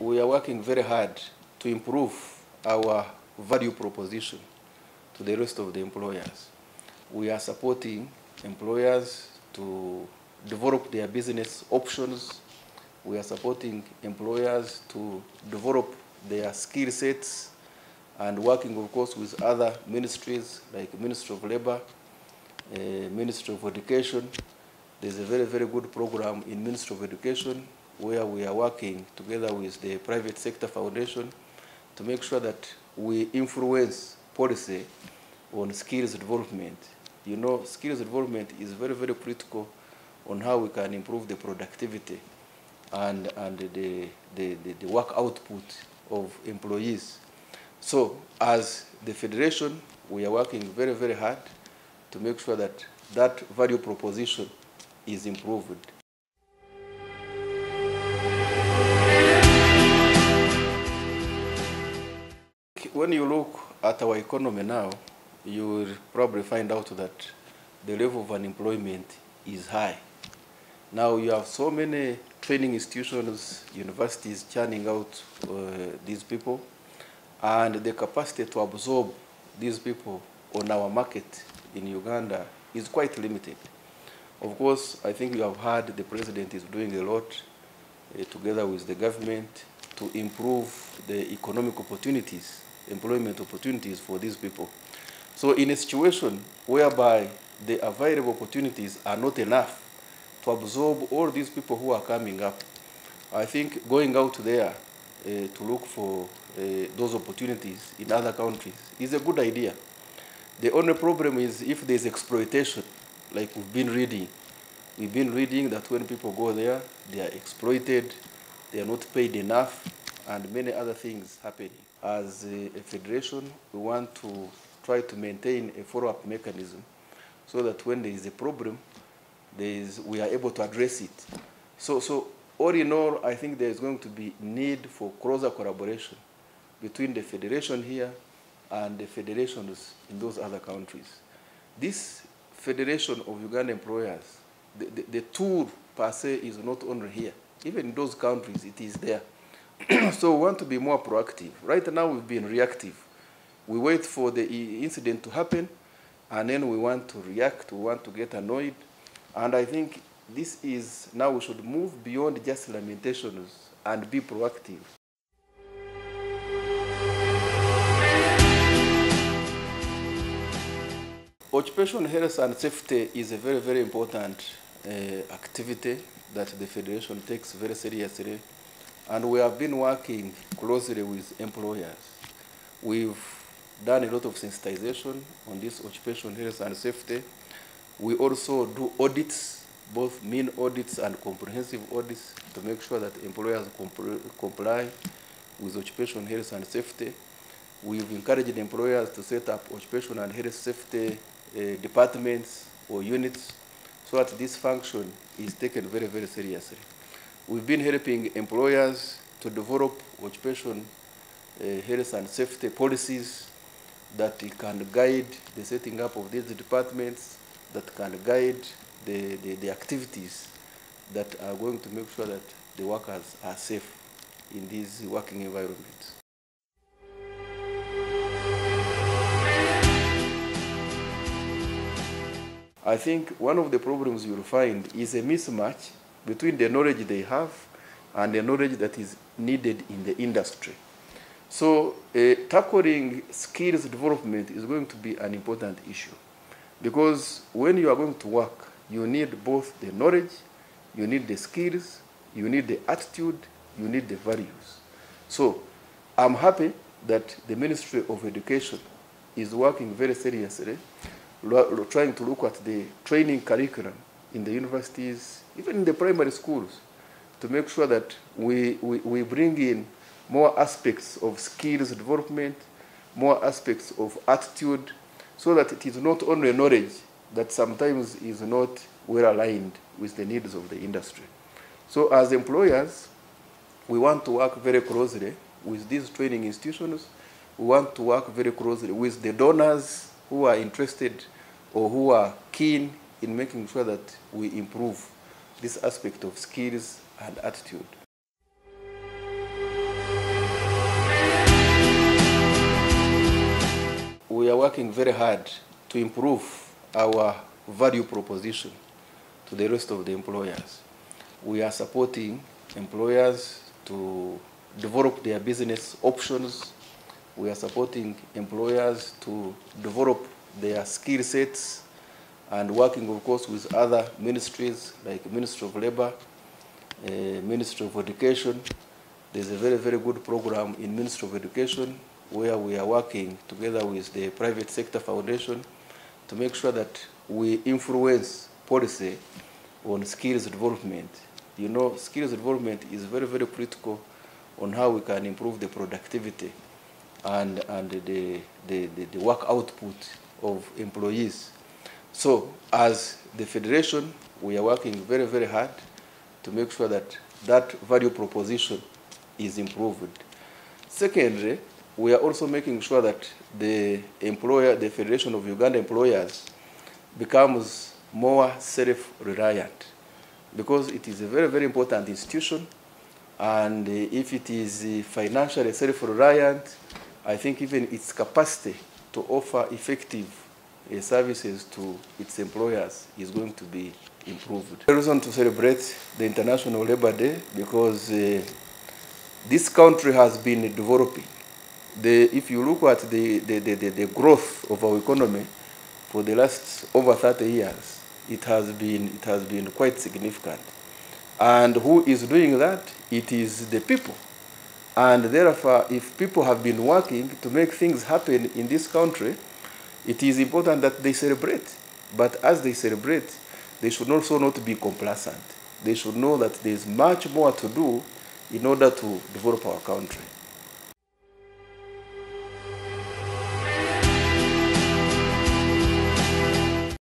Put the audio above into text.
we are working very hard to improve our value proposition to the rest of the employers. We are supporting employers to develop their business options. We are supporting employers to develop their skill sets and working, of course, with other ministries like Ministry of Labor, Ministry of Education. There's a very, very good program in Ministry of Education where we are working together with the private sector foundation to make sure that we influence policy on skills development. You know, skills development is very, very critical on how we can improve the productivity and the work output of employees. So as the Federation, we are working very, very hard to make sure that that value proposition is improved. When you look at our economy now, you will probably find out that the level of unemployment is high. Now you have so many training institutions, universities churning out these people, and the capacity to absorb these people on our market in Uganda is quite limited. Of course, I think you have heard the President is doing a lot together with the government to improve the economic opportunities, employment opportunities for these people. So in a situation whereby the available opportunities are not enough to absorb all these people who are coming up, I think going out there to look for those opportunities in other countries is a good idea. The only problem is if there's exploitation, like we've been reading. We've been reading that when people go there, they are exploited, they are not paid enough, and many other things happening. As a federation, we want to try to maintain a follow-up mechanism so that when there is a problem, we are able to address it. So all in all, I think there is going to be need for closer collaboration between the federation here and the federations in those other countries. This Federation of Ugandan Employers, the tool per se is not only here. Even in those countries, it is there. So we want to be more proactive. Right now, we've been reactive. We wait for the incident to happen, and then we want to react, we want to get annoyed. And I think this is, now we should move beyond just lamentations and be proactive. Occupational health and safety is a very, very important activity that the Federation takes very seriously. And we have been working closely with employers. We've done a lot of sensitization on this occupational health and safety. We also do audits, both mean audits and comprehensive audits, to make sure that employers comply with occupational health and safety. We've encouraged employers to set up occupational and health safety departments or units so that this function is taken very, very seriously. We've been helping employers to develop occupational health and safety policies that can guide the setting up of these departments, that can guide the activities that are going to make sure that the workers are safe in these working environments. I think one of the problems you'll find is a mismatch between the knowledge they have and the knowledge that is needed in the industry. So tackling skills development is going to be an important issue, because when you are going to work, you need both the knowledge, you need the skills, you need the attitude, you need the values. So I'm happy that the Ministry of Education is working very seriously, trying to look at the training curriculum in the universities, even in the primary schools, to make sure that we bring in more aspects of skills development, more aspects of attitude, so that it is not only knowledge that sometimes is not well aligned with the needs of the industry. So as employers, we want to work very closely with these training institutions. We want to work very closely with the donors who are interested or who are keen in making sure that we improve this aspect of skills and attitude. we are working very hard to improve our value proposition to the rest of the employers. We are supporting employers to develop their business options. We are supporting employers to develop their skill sets and working, of course, with other ministries like Ministry of Labor, Ministry of Education. There's a very, very good program in Ministry of Education where we are working together with the private sector foundation to make sure that we influence policy on skills development. You know, skills development is very, very critical on how we can improve the productivity and the work output of employees. So as the Federation, we are working very, very hard to make sure that that value proposition is improved. Secondly, we are also making sure that the Federation of Uganda Employers becomes more self-reliant, because it is a very, very important institution, and if it is financially self-reliant, I think even its capacity to offer effective services to its employers is going to be improved. The reason to celebrate the International Labour Day because this country has been developing. If you look at the growth of our economy for the last over 30 years, it has been quite significant. And who is doing that? It is the people. And therefore, if people have been working to make things happen in this country, it is important that they celebrate. But as they celebrate, they should also not be complacent. They should know that there is much more to do in order to develop our country.